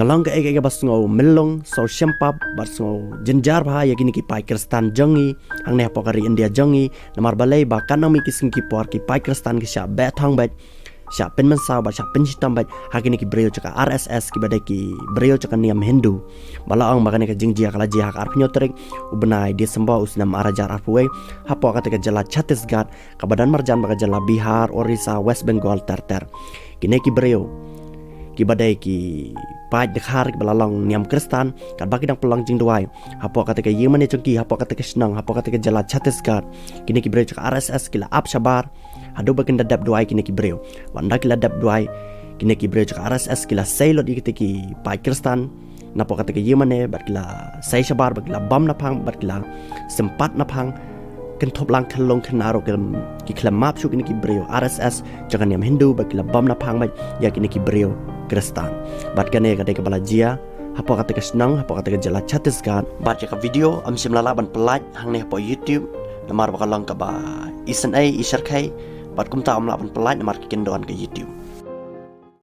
Kalong ke ege basngo melong so syempap basngo jenjar bah ya kini ki pai kristan jongi ang ne pokari India jongi namar balai ba kanami kising ki por ki pai kristan ki sha betong bat sha pen mensaw ba sha pen hitam bat hakini ki breo chaka RSS ki badai ki breo chaka niam Hindu bala ang makane ka jingjia kala jihak arpnyo trek ubenai Desember usnam arajar arpuwe hapo kata ka jala Chhattisgarh ka badan marjan ba ka jala Bihar Orissa West Bengal terter kini ki breo ki badai ki pai dekhar belalong niam kristan kat bagi dang pelang jing duai hapo kata ke yemane chungki hapo kata ke senang hapo kata ke jala Chhattisgarh kini ki breu chaka RSS kila ap shabar hadu bakin dadap duai kini ki breu wanda kila dadap duai kini ki breu chaka RSS kila sailot ikite ki pai kristan napo kata ke yemane bat kila sai shabar bat kila bam napang bat kila sempat napang ken top lang khalong khanaro ki klamap shu kini ki breu RSS jangan niam Hindu bat kila bam napang bat ya kini ki breu kristan bat kane kata ke balajia hapo kata ke senang hapo kata ke jala Chhattisgarh bat ka video am simlala ban pelat hang ne po YouTube namar bakalang ka ba isan ai isar kai bat kum ta am la ban pelat namar ki kendon ke YouTube